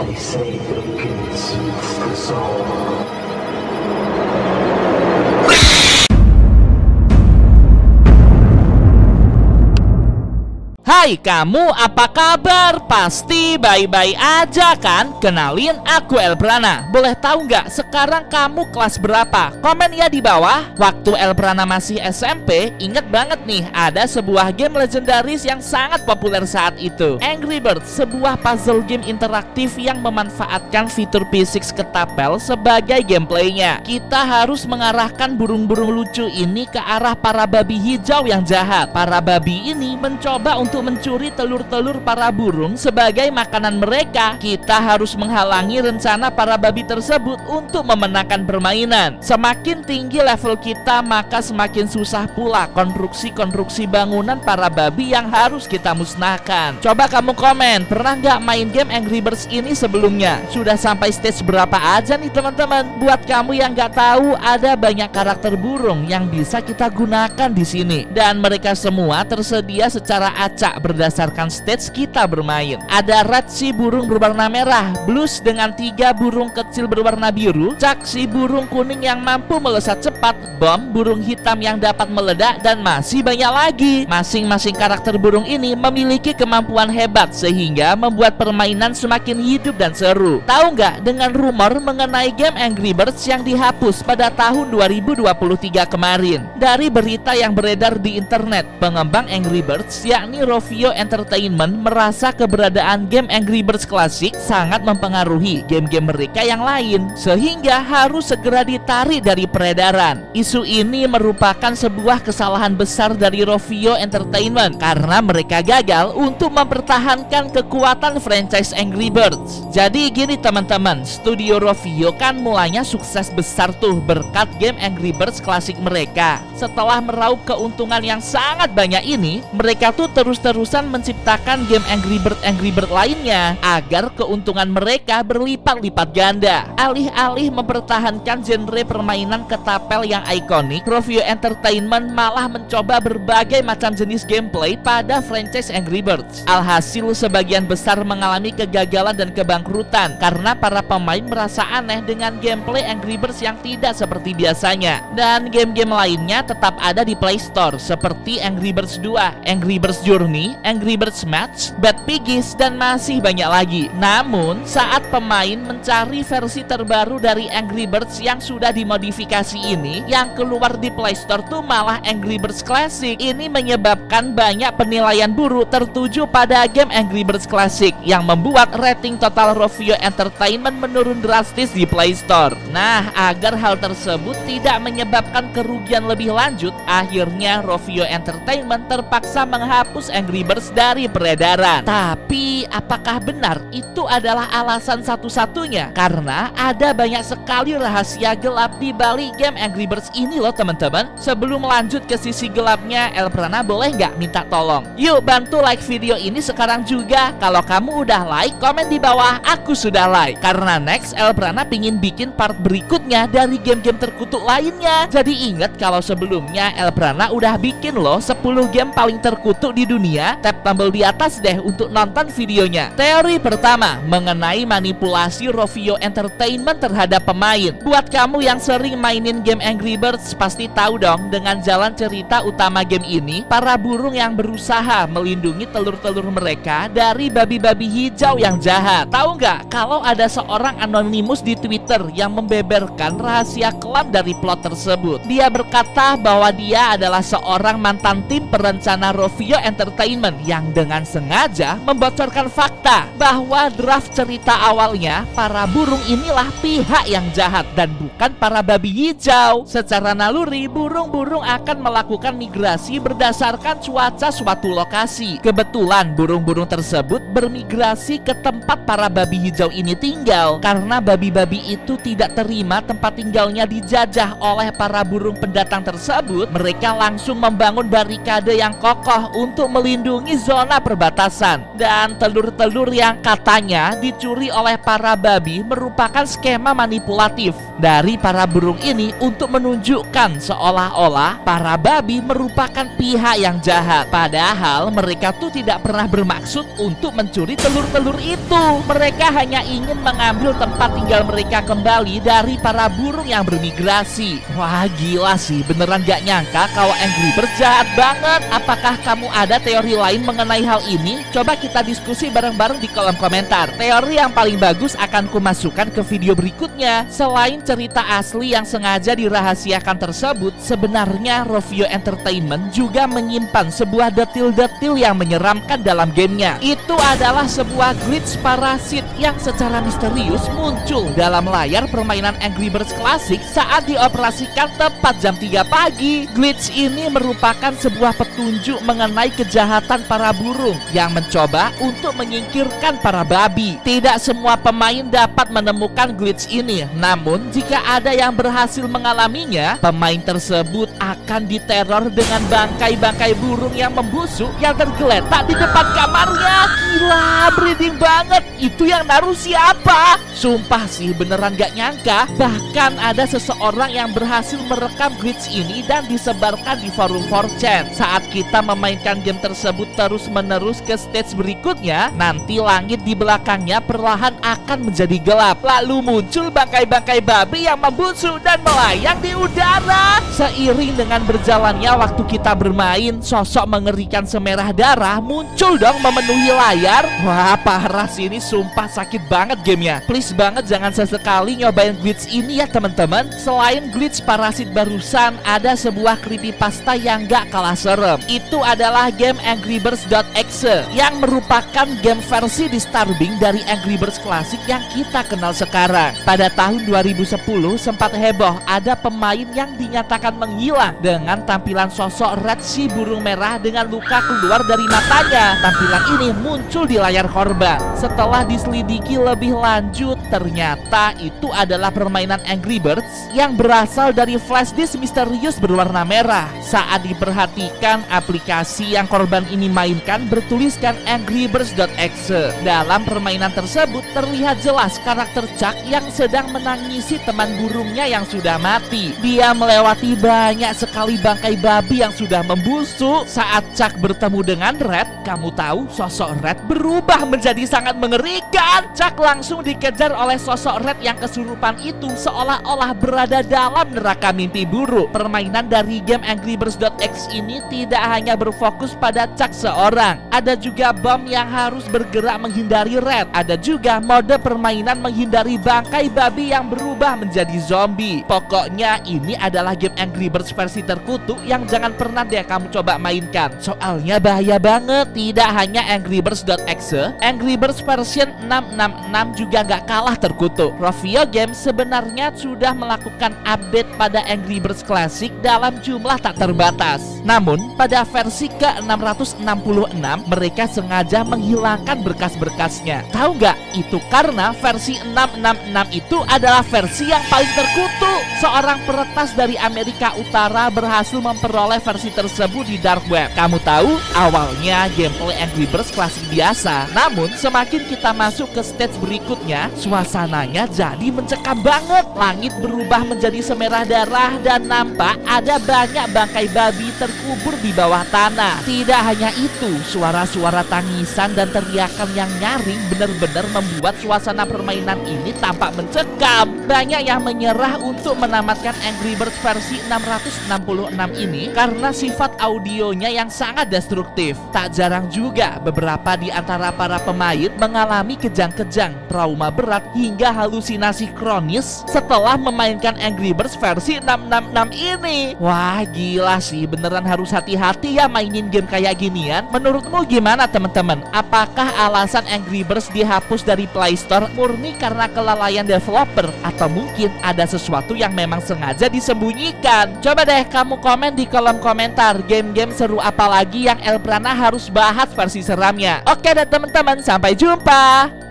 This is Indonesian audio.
They say they can soothe the soul. Hai kamu, apa kabar? Pasti baik-baik aja kan? Kenalin, aku Elbrana. Boleh tahu nggak sekarang kamu kelas berapa? Komen ya di bawah. Waktu Elbrana masih SMP, inget banget nih ada sebuah game legendaris yang sangat populer saat itu, Angry Birds, sebuah puzzle game interaktif yang memanfaatkan fitur fisik ketapel sebagai gameplaynya. Kita harus mengarahkan burung-burung lucu ini ke arah para babi hijau yang jahat. Para babi ini mencoba untuk mencuri telur-telur para burung sebagai makanan mereka. Kita harus menghalangi rencana para babi tersebut untuk memenangkan permainan. Semakin tinggi level kita, maka semakin susah pula konstruksi bangunan para babi yang harus kita musnahkan. Coba kamu komen, pernah nggak main game Angry Birds ini sebelumnya? Sudah sampai stage berapa aja nih teman-teman? Buat kamu yang nggak tahu, ada banyak karakter burung yang bisa kita gunakan di sini, dan mereka semua tersedia secara acak berdasarkan stage kita bermain. Ada Red, si burung berwarna merah, Blues dengan 3 burung kecil berwarna biru, Chuck, si burung kuning yang mampu melesat cepat, Bomb, burung hitam yang dapat meledak, dan masih banyak lagi. Masing-masing karakter burung ini memiliki kemampuan hebat sehingga membuat permainan semakin hidup dan seru. Tahu nggak dengan rumor mengenai game Angry Birds yang dihapus pada tahun 2023 kemarin? Dari berita yang beredar di internet, pengembang Angry Birds yakni Rovio Entertainment merasa keberadaan game Angry Birds klasik sangat mempengaruhi game-game mereka yang lain, sehingga harus segera ditarik dari peredaran. Isu ini merupakan sebuah kesalahan besar dari Rovio Entertainment karena mereka gagal untuk mempertahankan kekuatan franchise Angry Birds. Jadi gini teman-teman, studio Rovio kan mulanya sukses besar tuh berkat game Angry Birds klasik mereka. Setelah meraup keuntungan yang sangat banyak ini, mereka tuh terus-terusan menciptakan game Angry Bird lainnya agar keuntungan mereka berlipat-lipat ganda. Alih-alih mempertahankan genre permainan ketapel yang ikonik, Rovio Entertainment malah mencoba berbagai macam jenis gameplay pada franchise Angry Birds. Alhasil sebagian besar mengalami kegagalan dan kebangkrutan karena para pemain merasa aneh dengan gameplay Angry Birds yang tidak seperti biasanya. Dan game-game lainnya tetap ada di Play Store seperti Angry Birds 2, Angry Birds Journey, Angry Birds Match, Bad Piggies, dan masih banyak lagi. Namun, saat pemain mencari versi terbaru dari Angry Birds yang sudah dimodifikasi ini, yang keluar di Play Store tuh malah Angry Birds Classic. Ini menyebabkan banyak penilaian buruk tertuju pada game Angry Birds Classic yang membuat rating total Rovio Entertainment menurun drastis di Play Store. Nah, agar hal tersebut tidak menyebabkan kerugian lebih lanjut, akhirnya Rovio Entertainment terpaksa menghapus Angry Birds dari peredaran. Tapi apakah benar itu adalah alasan satu-satunya? Karena ada banyak sekali rahasia gelap di balik game Angry Birds ini loh teman-teman. Sebelum lanjut ke sisi gelapnya, Elbrana boleh nggak minta tolong? Yuk bantu like video ini sekarang juga. Kalau kamu udah like, komen di bawah aku sudah like. Karena next Elbrana pingin bikin part berikutnya dari game-game terkutuk lainnya. Jadi ingat kalau sebelumnya Elbrana udah bikin loh 10 game paling terkutuk di dunia. Tap tombol di atas deh untuk nonton videonya. Teori pertama mengenai manipulasi Rovio Entertainment terhadap pemain. Buat kamu yang sering mainin game Angry Birds pasti tahu dong dengan jalan cerita utama game ini, para burung yang berusaha melindungi telur-telur mereka dari babi-babi hijau yang jahat. Tahu nggak kalau ada seorang anonimus di Twitter yang membeberkan rahasia kelam dari plot tersebut? Dia berkata bahwa dia adalah seorang mantan tim perencana Rovio Entertainment yang dengan sengaja membocorkan fakta bahwa draft cerita awalnya para burung inilah pihak yang jahat dan bukan para babi hijau. Secara naluri, burung-burung akan melakukan migrasi berdasarkan cuaca suatu lokasi. Kebetulan burung-burung tersebut bermigrasi ke tempat para babi hijau ini tinggal. Karena babi-babi itu tidak terima tempat tinggalnya dijajah oleh para burung pendatang tersebut, mereka langsung membangun barikade yang kokoh untuk melindungi melindungi zona perbatasan. Dan telur-telur yang katanya dicuri oleh para babi merupakan skema manipulatif dari para burung ini untuk menunjukkan seolah-olah para babi merupakan pihak yang jahat. Padahal mereka tuh tidak pernah bermaksud untuk mencuri telur-telur itu. Mereka hanya ingin mengambil tempat tinggal mereka kembali dari para burung yang bermigrasi. Wah, gila sih, beneran gak nyangka kalau Angry Birds jahat banget. Apakah kamu ada teori lain mengenai hal ini? Coba kita diskusi bareng-bareng di kolom komentar. Teori yang paling bagus akan kumasukkan ke video berikutnya. Selain cerita asli yang sengaja dirahasiakan tersebut, sebenarnya Rovio Entertainment juga menyimpan sebuah detil-detil yang menyeramkan dalam gamenya. Itu adalah sebuah glitch parasit yang secara misterius muncul dalam layar permainan Angry Birds klasik saat dioperasikan tepat jam 3 pagi. Glitch ini merupakan sebuah petunjuk mengenai kejahatan para burung yang mencoba untuk menyingkirkan para babi. Tidak semua pemain dapat menemukan glitch ini, namun jika ada yang berhasil mengalaminya, pemain tersebut akan diteror dengan bangkai-bangkai burung yang membusuk yang tergeletak di depan kamarnya. Gila, breeding banget. Itu yang naruh siapa? Sumpah sih, beneran gak nyangka. Bahkan ada seseorang yang berhasil merekam glitch ini dan disebarkan di forum 4chan. Saat kita memainkan game tersebut terus-menerus ke stage berikutnya, nanti langit di belakangnya perlahan akan menjadi gelap. Lalu muncul bangkai-bangkai babi yang membusuk dan melayang di udara. Seiring dengan berjalannya waktu kita bermain, sosok mengerikan semerah darah muncul dong memenuhi layar. Wah, parah sih, ini sumpah sakit banget gamenya. Please banget jangan sesekali nyobain glitch ini ya teman-teman. Selain glitch parasit barusan, ada sebuah creepypasta yang gak kalah serem. Itu adalah game angrybirds.exe yang merupakan game versi disturbing dari Angry Birds klasik yang kita kenal sekarang. Pada tahun 2010 sempat heboh ada pemain yang dinyatakan menghilang dengan tampilan sosok Red, si burung merah dengan luka keluar dari matanya. Tampilan ini muncul di layar korban. Setelah diselidiki lebih lanjut, ternyata itu adalah permainan Angry Birds yang berasal dari flash disk misterius berwarna merah. Saat diperhatikan, aplikasi yang korban ini mainkan bertuliskan angrybirds.exe. Dalam permainan tersebut terlihat jelas karakter Chuck yang sedang menangisi teman burungnya yang sudah mati. Dia melewati banyak sekali bangkai babi yang sudah membusuk. Saat Chuck bertemu dengan Red, kamu tahu sosok Red berubah menjadi sangat mengerikan. Chuck langsung dikejar oleh sosok Red yang kesurupan itu seolah-olah berada dalam neraka mimpi buruk. Permainan dari game angrybirds.exe ini tidak hanya berfokus pada Chuck seorang. Ada juga bom yang harus bergerak menghindari Red. Ada juga mode permainan menghindari bangkai babi yang berubah menjadi zombie. Pokoknya ini adalah game Angry Birds versi terkutuk yang jangan pernah deh kamu coba mainkan. Soalnya bahaya banget. Tidak hanya angrybirds.exe, Angry Birds version 666 juga gak kalah terkutuk. Rovio Games sebenarnya sudah melakukan update pada Angry Birds klasik dalam jumlah tak terbatas. Namun pada versi ke-666 mereka sengaja menghilangkan berkas-berkasnya. Tahu gak? Itu karena versi 666 itu adalah versi yang paling terkutuk. Seorang peretas dari Amerika Utara berhasil memperoleh versi tersebut di dark web. Kamu tahu, awalnya gameplay Angry Birds klasik biasa. Namun semakin kita masuk ke stage berikutnya, suasananya jadi mencekam banget. Langit berubah menjadi semerah darah dan nampak ada banyak bangkai babi terkubur di bawah tanah. Tidak hanya itu, suara-suara tangisan dan teriakan yang nyaring benar-benar membuat suasana permainan ini tampak mencekam. Banyak yang menyerah untuk menamatkan Angry Birds versi 666 ini karena sifat audionya yang sangat destruktif. Tak jarang juga beberapa di antara para pemain mengalami kejang-kejang, trauma berat hingga halusinasi kronis setelah memainkan Angry Birds versi 666 ini. Wah, gila sih, beneran harus hati-hati ya mainin game kayak ginian. Menurutmu gimana teman-teman? Apakah alasan Angry Birds dihapus dari Play Store murni karena kelalaian developer, atau mungkin ada sesuatu yang memang sengaja disembunyikan? Coba deh kamu komen di kolom komentar, game-game seru apa lagi yang Elbrana harus bahas versi seramnya. Oke deh teman-teman, sampai jumpa.